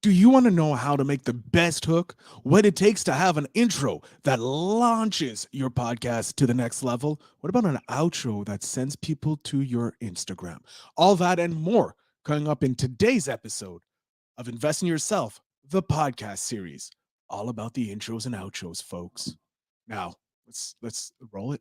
Do you want to know how to make the best hook? What it takes to have an intro that launches your podcast to the next level? What about an outro that sends people to your Instagram? All that and more coming up in today's episode of Invest in Yourself, the podcast series, all about the intros and outros, folks. Now, let's roll it.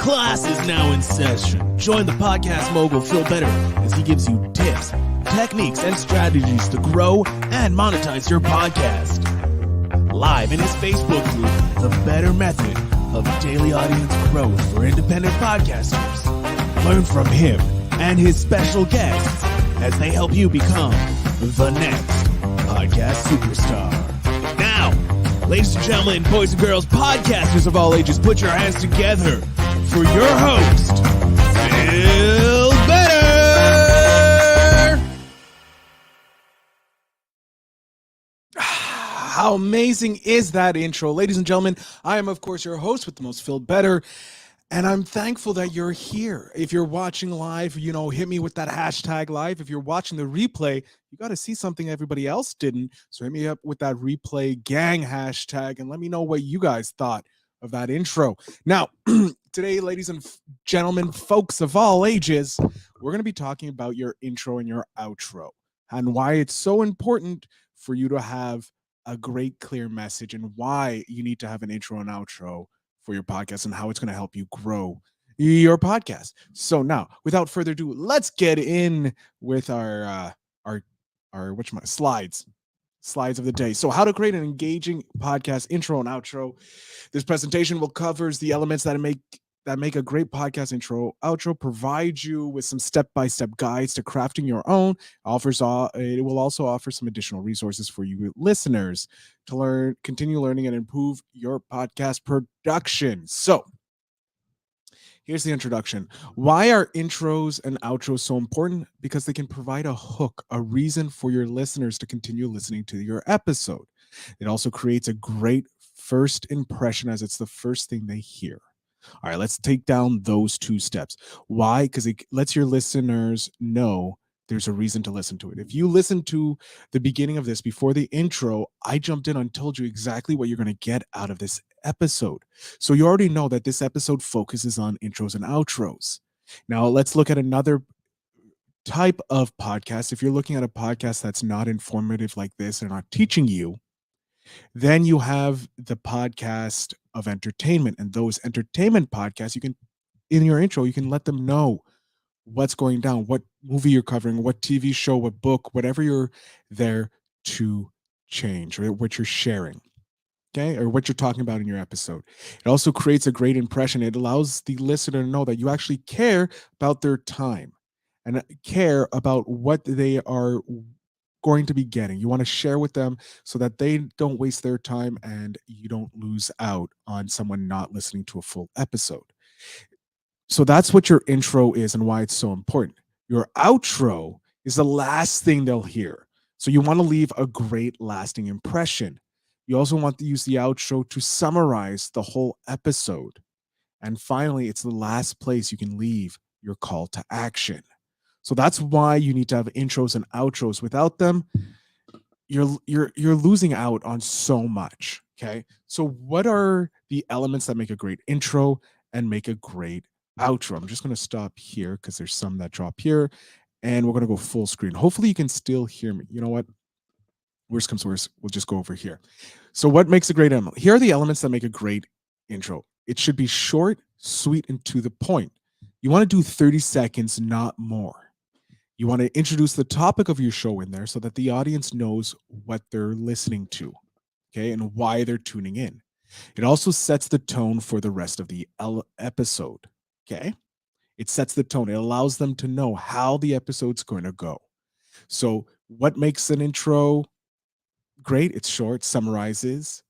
Class is now in session. Join the podcast mogul Phil Better as he gives you tips, techniques, and strategies to grow and monetize your podcast. Live in his Facebook group, The Better Method of Daily Audience Growth for Independent Podcasters. Learn from him and his special guests as they help you become the next podcast superstar. Now, ladies and gentlemen, boys and girls, podcasters of all ages, put your hands together for your host, Phil Better. How amazing is that intro? Ladies and gentlemen, I am, of course, your host with the most, Phil Better, and I'm thankful that you're here. If you're watching live, hit me with that hashtag live. If you're watching the replay, you got to see something everybody else didn't, so hit me up with that replay gang hashtag and let me know what you guys thought of that intro. Now, today, ladies and gentlemen, folks of all ages, we're going to be talking about your intro and your outro and why it's so important for you to have a great, clear message and why you need to have an intro and outro for your podcast and how it's going to help you grow your podcast. So now, without further ado, let's get in with our slides of the day. So how to create an engaging podcast intro and outro. This presentation will covers the elements that make a great podcast intro, outro, provide you with some step-by-step guides to crafting your own. It will also offer some additional resources for you listeners to continue learning and improve your podcast production. So here's the introduction. Why are intros and outros so important? Because they can provide a hook, a reason for your listeners to continue listening to your episode. It also creates a great first impression as it's the first thing they hear. All right, let's take down those two steps. Why? Because it lets your listeners know there's a reason to listen to it. If you listen to the beginning of this before the intro, I jumped in and told you exactly what you're going to get out of this episode. So you already know that this episode focuses on intros and outros. Now let's look at another type of podcast. If you're looking at a podcast that's not informative like this and not teaching you, then you have the podcast of entertainment, and those entertainment podcasts, in your intro, you can let them know what's going down, what movie you're covering, what TV show, what book, whatever you're there to change or what you're sharing. Okay, or what you're talking about in your episode. It also creates a great impression. It allows the listener to know that you actually care about their time and care about what they are going to be getting. You want to share with them so that they don't waste their time and you don't lose out on someone not listening to a full episode. So that's what your intro is and why it's so important. Your outro is the last thing they'll hear. So you want to leave a great lasting impression. You also want to use the outro to summarize the whole episode. And finally, it's the last place you can leave your call to action. So that's why you need to have intros and outros. Without them, you're losing out on so much. Okay. So what are the elements that make a great intro and make a great outro? I'm just going to stop here because there's some that drop here, and we're going to go full screen. Hopefully you can still hear me. You know what? Worst comes worst, we'll just go over here. So what makes a great element? Here are the elements that make a great intro. It should be short, sweet, and to the point. You want to do 30 seconds, not more. You want to introduce the topic of your show in there so that the audience knows what they're listening to, okay, and why they're tuning in. It also sets the tone for the rest of the episode, okay? It sets the tone. It allows them to know how the episode's going to go. So, what makes an intro great? It's short, summarizes.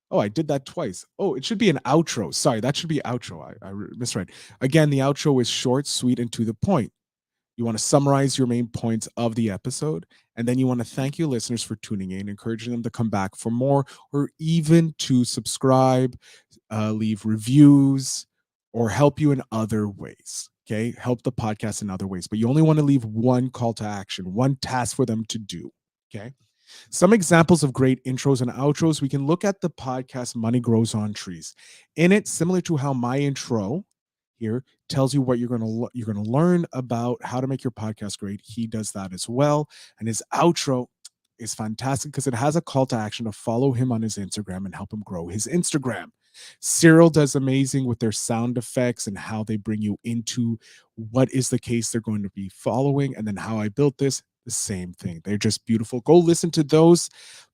Oh, I did that twice. Oh, it should be an outro. Sorry, that should be outro. I misread. Again, the outro is short, sweet, and to the point. You want to summarize your main points of the episode, and then you want to thank your listeners for tuning in, encouraging them to come back for more, or even to subscribe, leave reviews, or help you in other ways. Okay, help the podcast in other ways, but you only want to leave one call to action, one task for them to do. Okay. Some examples of great intros and outros. We can look at the podcast Money Grows on Trees. In it, similar to how my intro here tells you what you're going to learn about how to make your podcast great, he does that as well. And his outro is fantastic because it has a call to action to follow him on his Instagram and help him grow his Instagram. Cyril does amazing with their sound effects and how they bring you into what is the case they're going to be following. And then how I built this, the same thing. They're just beautiful. Go listen to those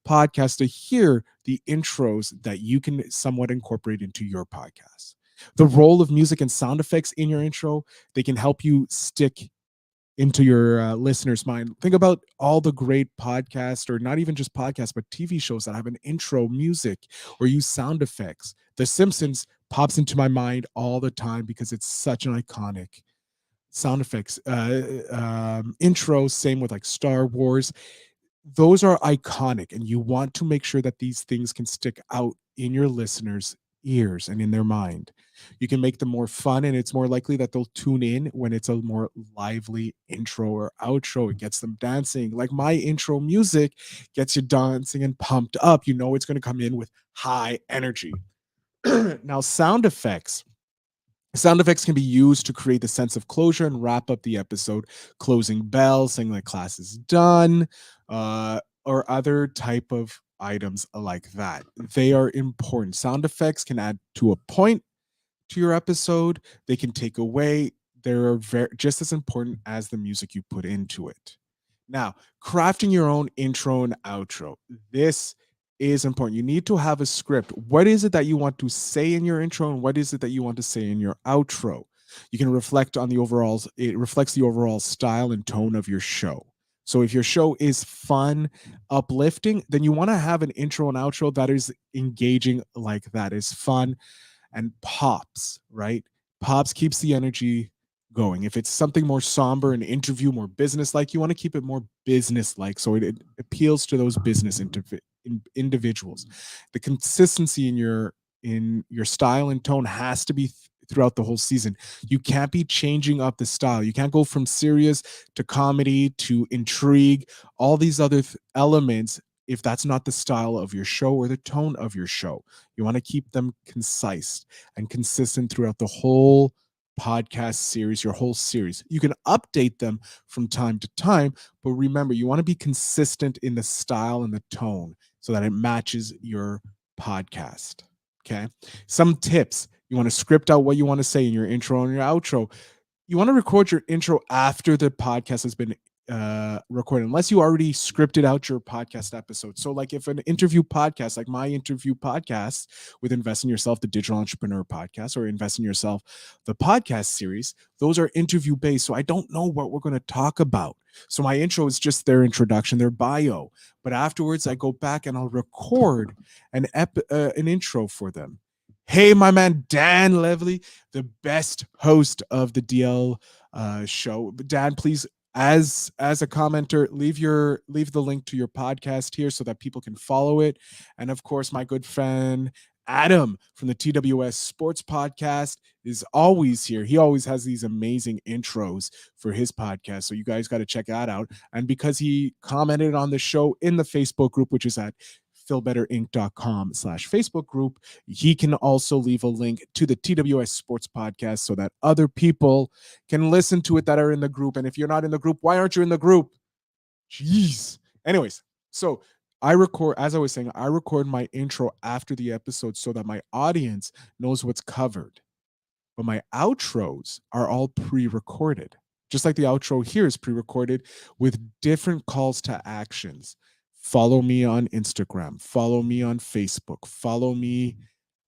podcasts to hear the intros that you can somewhat incorporate into your podcast. The role of music and sound effects in your intro, they can help you stick into your listeners' mind. Think about all the great podcasts, or not even just podcasts, but TV shows that have an intro music or use sound effects. The Simpsons pops into my mind all the time because it's such an iconic sound effects intro. Same with like Star Wars. Those are iconic, and you want to make sure that these things can stick out in your listeners' ears and in their mind. You can make them more fun, and it's more likely that they'll tune in when it's a more lively intro or outro. It gets them dancing. Like my intro music gets you dancing and pumped up. You know it's going to come in with high energy. Now, sound effects. Sound effects can be used to create the sense of closure and wrap up the episode. Closing bell, saying like class is done, or other type of items like that. They are important. Sound effects can add to a point to your episode. They can take away. They're just as important as the music you put into it. Now, crafting your own intro and outro. This is important. You need to have a script. What is it that you want to say in your intro, and what is it that you want to say in your outro? You can reflect on the overall, it reflects the overall style and tone of your show. So if your show is fun, uplifting, then you want to have an intro and outro that is engaging, like that is fun and pops, right? Pops keeps the energy going. If it's something more somber, an interview, more business like, you want to keep it more business like, so it appeals to those business individuals. The consistency in your style and tone has to be throughout the whole season. You can't be changing up the style. You can't go from serious to comedy to intrigue, all these other elements, if that's not the style of your show or the tone of your show. You want to keep them concise and consistent throughout the whole podcast series, your whole series. You can update them from time to time, but remember, you want to be consistent in the style and the tone so that it matches your podcast. Okay. Some tips. You want to script out what you want to say in your intro and your outro. You want to record your intro after the podcast has been recorded, unless you already scripted out your podcast episode. So like if an interview podcast, like my interview podcast with Invest in Yourself, the Digital Entrepreneur podcast, or Invest in Yourself, the podcast series, those are interview based. So I don't know what we're going to talk about. So my intro is just their introduction, their bio. But afterwards, I go back and I'll record an intro for them. Hey, my man, Dan Levely, the best host of the DL show. Dan, please, as a commenter, leave the link to your podcast here so that people can follow it. And of course, my good friend Adam from the TWS Sports Podcast is always here. He always has these amazing intros for his podcast. So you guys got to check that out. And because he commented on the show in the Facebook group, which is at feelbetterinc.com/Facebook group, he can also leave a link to the TWS Sports Podcast so that other people can listen to it that are in the group. And if you're not in the group, why aren't you in the group? Jeez. Anyways, so I record, as I was saying, I record my intro after the episode so that my audience knows what's covered. But my outros are all pre-recorded. Just like the outro here is pre-recorded with different calls to actions. Follow me on Instagram, follow me on Facebook, follow me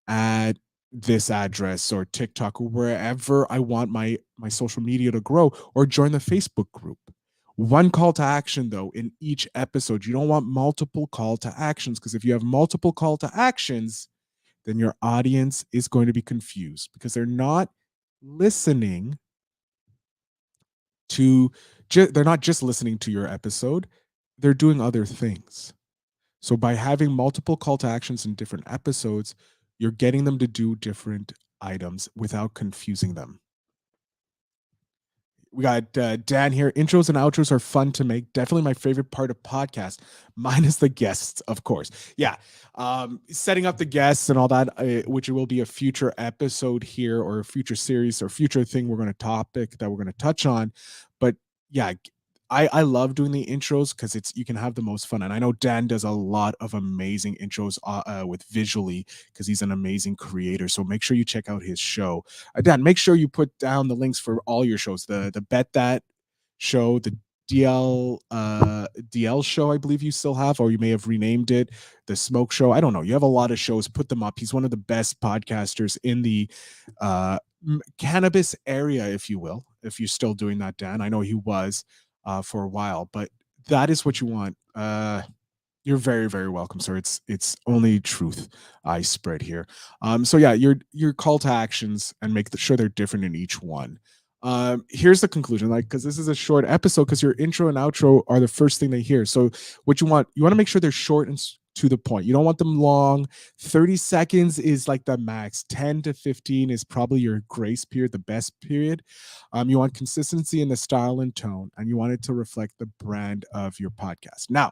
at this address or TikTok or wherever I want my social media to grow, or join the Facebook group. One call to action though in each episode. You don't want multiple call to actions, because if you have multiple call to actions, then your audience is going to be confused because they're not listening to they're not just listening to your episode, they're doing other things. So by having multiple call to actions in different episodes, you're getting them to do different items without confusing them. We got Dan here. Intros and outros are fun to make. Definitely my favorite part of podcast, minus the guests, of course. Yeah, setting up the guests and all that, which will be a future episode here, or a future series, or future thing we're going to topic that we're going to touch on. But yeah, I love doing the intros because it's, you can have the most fun. And I know Dan does a lot of amazing intros with visually, because he's an amazing creator. So make sure you check out his show. Dan, make sure you put down the links for all your shows. The Bet That show, the DL show, I believe you still have, or you may have renamed it, the Smoke Show. I don't know. You have a lot of shows. Put them up. He's one of the best podcasters in the cannabis area, if you will. If you're still doing that, Dan, I know he was for a while, but that is what you want. You're very, very welcome, sir. It's only truth I spread here. So yeah, your call to actions, and make sure they're different in each one. Here's the conclusion, like, because this is a short episode, because your intro and outro are the first thing they hear. So what you want to make sure they're short and to the point. You don't want them long. 30 seconds is like the max. 10 to 15 is probably your grace period, the best period. You want consistency in the style and tone, and you want it to reflect the brand of your podcast. Now,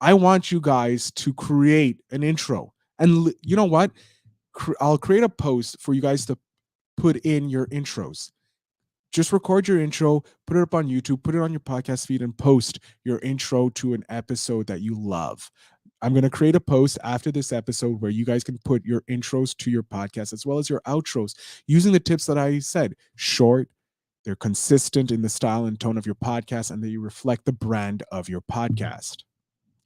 I want you guys to create an intro. And you know what? I'll create a post for you guys to put in your intros. Just record your intro, put it up on YouTube, put it on your podcast feed, and post your intro to an episode that you love. I'm going to create a post after this episode where you guys can put your intros to your podcast as well as your outros using the tips that I said. Short, they're consistent in the style and tone of your podcast, and they reflect the brand of your podcast.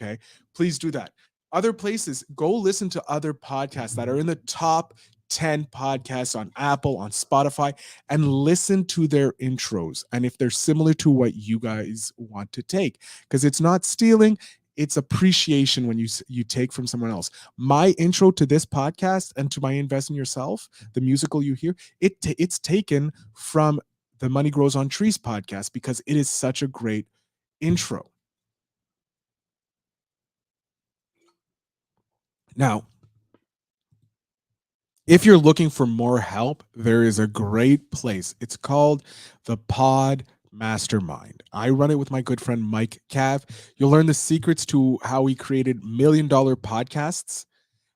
Okay, please do that. Other places, go listen to other podcasts that are in the top 10 podcasts on Apple, on Spotify, and listen to their intros. And if they're similar to what you guys want to take, because it's not stealing, it's appreciation when you take from someone else. My intro to this podcast and to my Invest in Yourself, the musical you hear, it's taken from the Money Grows on Trees podcast, because it is such a great intro. Now, if you're looking for more help, there is a great place. It's called the Pod Mastermind. I run it with my good friend Mike Cav. You'll learn the secrets to how we created $1 million podcasts,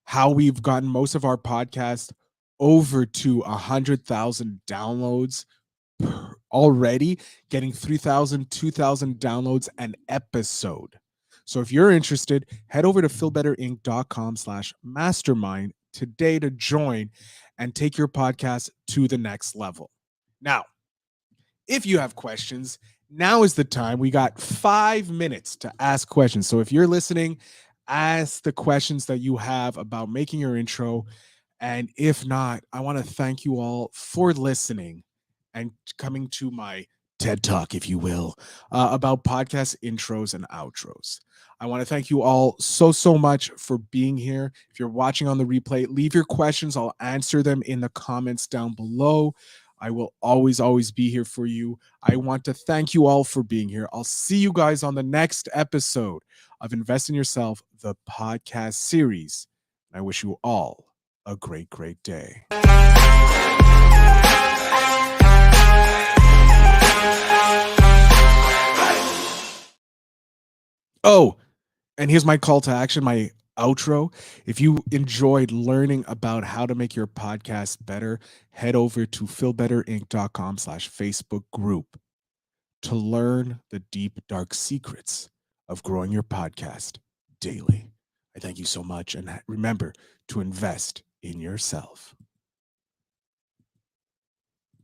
how we've gotten most of our podcasts over to 100,000 downloads already, getting 3,000, 2,000 downloads an episode. So if you're interested, head over to feelbetterinc.com/mastermind today to join and take your podcast to the next level. Now, if you have questions, now is the time. We got 5 minutes to ask questions. So if you're listening, ask the questions that you have about making your intro. And if not, I want to thank you all for listening and coming to my TED Talk, if you will, about podcast intros and outros. I want to thank you all so much for being here. If you're watching on the replay, leave your questions. I'll answer them in the comments down below. I will always be here for you. I want to thank you all for being here. I'll see you guys on the next episode of Invest in Yourself, the podcast series. I wish you all a great, great day. Oh, and here's my call to action, my outro. If you enjoyed learning about how to make your podcast better, head over to feelbetterinc.com/Facebook group to learn the deep, dark secrets of growing your podcast daily. I thank you so much. And remember to invest in yourself.